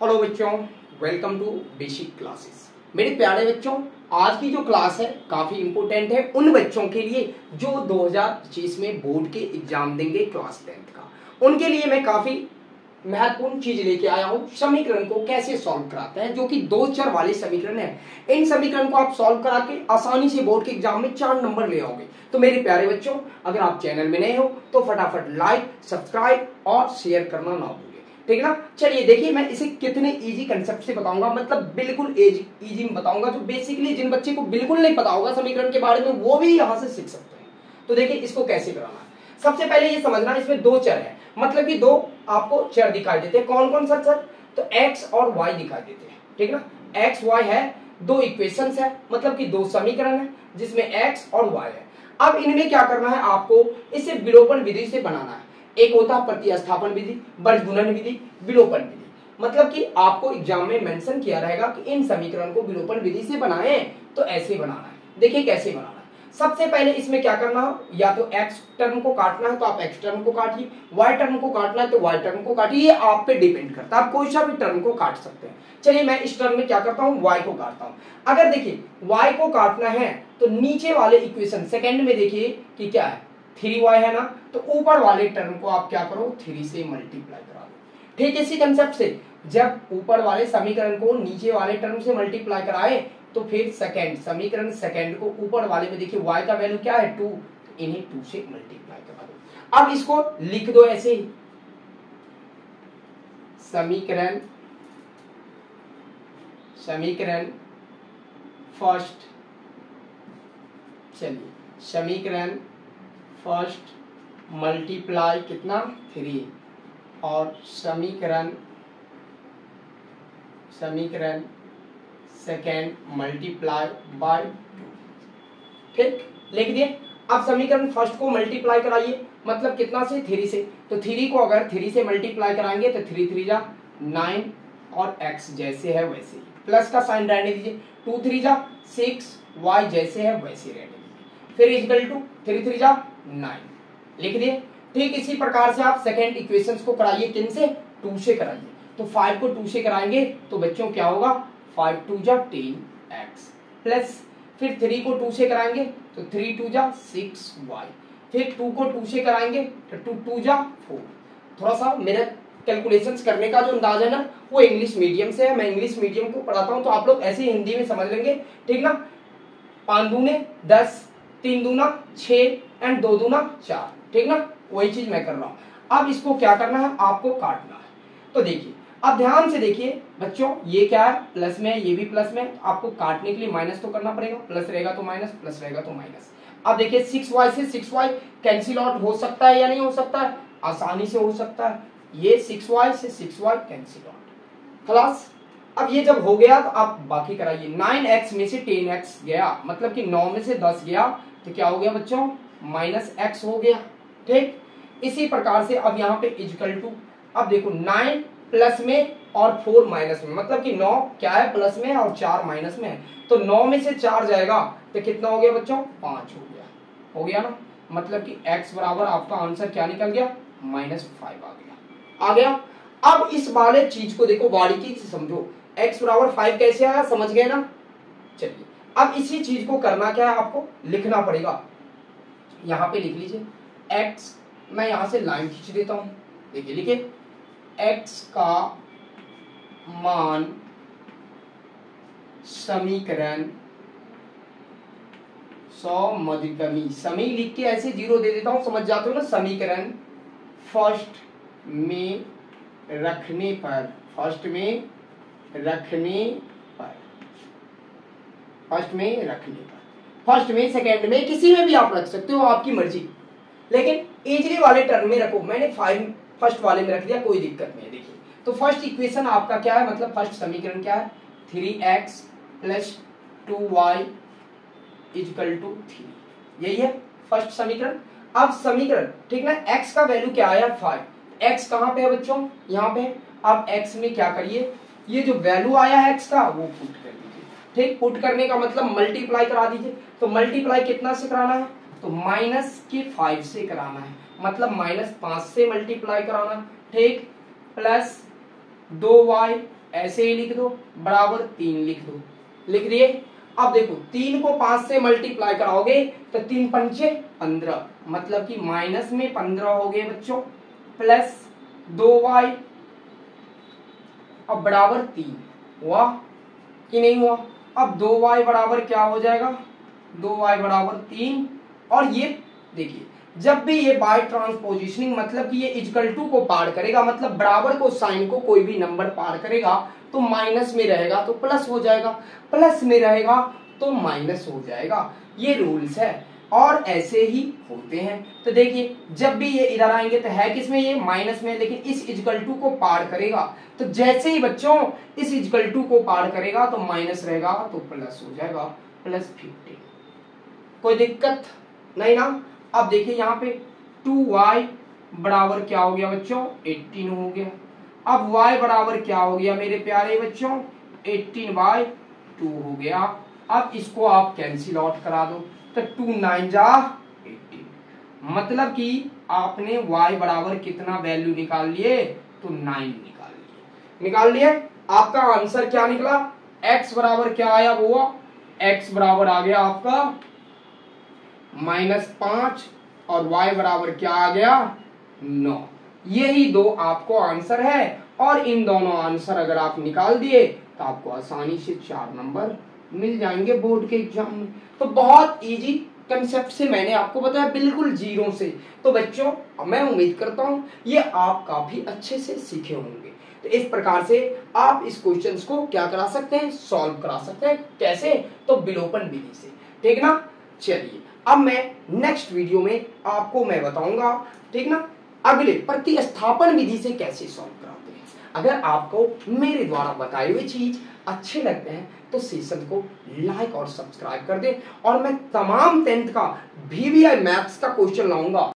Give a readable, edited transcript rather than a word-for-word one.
Hello बच्चों, welcome to basic classes. मेरे प्यारे बच्चों, आज की जो क्लास है काफी इंपोर्टेंट है उन बच्चों के लिए जो 2025 में बोर्ड के एग्जाम देंगे क्लास 10th का। उनके लिए मैं काफी महत्वपूर्ण चीज लेके आया हूँ। समीकरण को कैसे सॉल्व कराते हैं, जो कि दो चर वाले समीकरण है। इन समीकरण को आप सॉल्व करा के आसानी से बोर्ड के एग्जाम में 4 नंबर ले आओगे। तो मेरे प्यारे बच्चों, अगर आप चैनल में नए हो तो फटाफट लाइक, सब्सक्राइब और शेयर करना ना भूलें, ठीक है ना। चलिए देखिए, मैं इसे कितने इजी कंसेप्ट से बताऊंगा, मतलब बिल्कुल इजी में बताऊंगा, जो बेसिकली जिन बच्चे को बिल्कुल नहीं पता होगा समीकरण के बारे में वो भी यहाँ से सीख सकते हैं। तो देखिए इसको कैसे कराना है। सबसे पहले ये समझना, इसमें दो चर है, मतलब कि दो आपको चर दिखाई देते हैं। कौन कौन सा चर? तो x और y दिखाई देते हैं, ठीक ना। x y है, दो इक्वेशंस है, मतलब कि दो समीकरण है जिसमें x और y है। अब इनमें क्या करना है, आपको इसे विलोपन विधि से बनाना है। एक होता है प्रतिस्थापन विधि, बंधगुणन विधि, विलोपन विधि। मतलब कि आपको एग्जाम में मेंशन किया रहेगा कि इन समीकरण को विलोपन विधि से बनाएं, तो ऐसे बनाना है। देखिए कैसे बनाना है। सबसे पहले इसमें क्या करना हो, या तो x टर्म को काटना है तो आप x टर्म को काटिए, y टर्म को काटना है तो y टर्म को काटिए। ये आप पे डिपेंड करता है, आप कोई सा भी टर्म को काट सकते हैं। चलिए मैं इस टर्म में क्या करता हूँ, y को काटता हूँ। अगर देखिए y को काटना है तो नीचे वाले इक्वेशन सेकंड में देखिए कि क्या है, 3y है ना, तो ऊपर वाले टर्म को आप क्या करो, 3 से मल्टीप्लाई करा दो। ठीक इसी कंसेप्ट से जब ऊपर वाले समीकरण को नीचे वाले टर्म से मल्टीप्लाई कराए तो फिर सेकंड समीकरण सेकंड को ऊपर वाले में देखिए y का वैल्यू क्या है 2, तो इन्हें 2 से मल्टीप्लाई करा दो। अब इसको लिख दो ऐसे ही, समीकरण फर्स्ट। चलिए समीकरण फर्स्ट मल्टीप्लाई कितना 3, और समीकरण सेकेंड मल्टीप्लाई बाय 2। ठीक, लिख दिए। अब समीकरण फर्स्ट को मल्टीप्लाई कराइए, मतलब कितना से, 3 से। तो 3 को अगर 3 से मल्टीप्लाई कराएंगे तो 3 3 जा 9, और x जैसे है वैसे ही, प्लस का साइन रहने दीजिए। 2 3 जा 6, y जैसे है वैसे रहने दीजिए, फिर इक्वल टू 3 3 जा 9, लिख दिए। ठीक इसी प्रकार से आप सेकेंड इक्वेशंस को कराइए, किन से, 2 से कराइए। तो 5 को 2 से कराएंगे तो बच्चों क्या होगा, 5 2 जा 10x, प्लस फिर 3 को 2 से कराएंगे तो 3 2 जा 6y, फिर 2 को 2 से कराएंगे तो 2 2 जा 4। थोड़ा सा मेरा कैलकुलेशंस करने का जो अंदाज है ना वो इंग्लिश मीडियम से है, मैं इंग्लिश मीडियम को पढ़ाता हूँ, तो आप लोग ऐसे हिंदी में समझ लेंगे, ठीक ना। 5 दूने 10, 3 दूना 6 एंड 2 दूना 4, ठीक ना। वही चीज मैं कर रहा हूँ। अब इसको क्या करना है, आपको काटना है। तो देखिए अब ध्यान से देखिए बच्चों, ये क्या है, प्लस में, ये भी प्लस में, आपको काटने के लिए माइनस तो करना पड़ेगा, प्लस रहेगा तो माइनस, प्लस रहेगा तो माइनस। अब देखिए 6y से 6y कैंसिल आउट हो सकता है या नहीं हो सकता है, आसानी से हो सकता है। ये 6y से 6y कैंसिल आउट, खलास। अब ये जब हो गया तो आप बाकी कराइए। 9x में से 10x गया, मतलब कि 9 में से 10 गया, तो क्या हो गया बच्चों, माइनस x हो गया। ठीक इसी प्रकार से अब यहाँ पे इक्वल टू, अब देखो 9 प्लस में और 4 माइनस में, मतलब कि 9 क्या है, प्लस में और 4 माइनस में है। तो 9 में से 4 जाएगा तो कितना हो गया बच्चों, 5 हो गया ना। मतलब कि x बराबर आपका आंसर क्या निकल गया, -5 आ गया। अब इस वाले चीज को देखो, बारीकी से समझो, x बराबर 5 कैसे आया, समझ गए ना। चलिए अब इसी चीज को करना क्या है, आपको लिखना पड़ेगा। यहाँ पे लिख लीजिए x, मैं यहां से लाइन खींच देता हूं, देखिए लिखिए, x का मान समीकरण 100 मध्यक्रमी, समी लिख के ऐसे 0 दे देता हूं, समझ जाते हो ना। समीकरण फर्स्ट में रखने पर, फर्स्ट में सेकेंड में किसी में भी आप रख सकते हो, आपकी मर्जी, लेकिन इजली वाले टर्म में रखो। मैंने 5 फर्स्ट वाले में रख दिया, कोई दिक्कत नहीं है। देखिए तो फर्स्ट इक्वेशन आपका क्या है, मतलब फर्स्ट समीकरण क्या है, 3x plus 2y equal to 3, यही है फर्स्ट समीकरण। अब समीकरण, ठीक ना, x का वैल्यू क्या आया 5, x कहाँ पे है बच्चों, यहाँ पे। अब x में क्या करिए, ये जो वैल्यू आया है x का वो पुट कर दीजिए। ठीक, पुट करने का मतलब मल्टीप्लाई करा दीजिए। तो मल्टीप्लाई कितना से कराना है, तो -5 से कराना है, मतलब -5 से मल्टीप्लाई कराना। ठीक, प्लस 2y ऐसे ही लिख दो, बराबर 3 लिख दो, लिख दिए। अब देखो 3 को 5 से मल्टीप्लाई कराओगे तो 3 पंचे 15, मतलब कि माइनस में 15 हो गए बच्चों, प्लस 2y, अब बराबर 3 हुआ कि नहीं हुआ। अब 2y बराबर क्या हो जाएगा, 2y बराबर 3। और ये देखिए जब भी ये बाय ट्रांसपोजिशनिंग मतलब कि ये इक्वल टू को पार करेगा, मतलब बराबर को साइन को कोई भी नंबर पार करेगा तो माइनस में रहेगा तो प्लस हो जाएगा, प्लस में रहेगा तो माइनस हो जाएगा, ये रूल्स है और ऐसे ही होते हैं। तो देखिए जब भी ये इधर आएंगे तो है किसमें, ये माइनस में, लेकिन इस इक्वल टू को पार करेगा तो जैसे ही बच्चों इस इक्वल टू को पार करेगा तो माइनस रहेगा तो प्लस हो जाएगा, +15। कोई दिक्कत नहीं ना। अब देखिए यहाँ पे 2y बराबर क्या हो गया बच्चों, 18 हो गया। अब y बराबर क्या हो गया मेरे प्यारे बच्चों, 18/2 हो गया। अब इसको आप कैंसिल आउट करा दो तो 2 9 जा 18, मतलब कि आपने y बराबर कितना वैल्यू निकाल लिए, तो 9 निकाल लिए। आपका आंसर क्या निकला, x बराबर क्या आया, वो x बराबर आ गया आपका -5 और y बराबर क्या आ गया 9। यही दो आपको आंसर है और इन दोनों आंसर अगर आप निकाल दिए तो आपको आसानी से 4 नंबर मिल जाएंगे बोर्ड के एग्जाम में। तो बहुत इजी कंसेप्ट से मैंने आपको बताया, बिल्कुल जीरो से। तो बच्चों मैं उम्मीद करता हूं ये आप काफी अच्छे से सीखे होंगे। तो इस प्रकार से आप इस क्वेश्चंस को क्या करा सकते हैं, सॉल्व करा सकते हैं। कैसे, तो विलोपन विधि से, ठीक ना। चलिए अब मैं नेक्स्ट वीडियो में आपको मैं बताऊंगा, ठीक ना, अगले प्रतिस्थापन विधि से कैसे सॉल्व कराते हैं। अगर आपको मेरे द्वारा बताए हुए चीज अच्छे लगते हैं तो सेशन को लाइक और सब्सक्राइब कर दें और मैं तमाम 10th का VVI मैथ्स का क्वेश्चन लाऊंगा।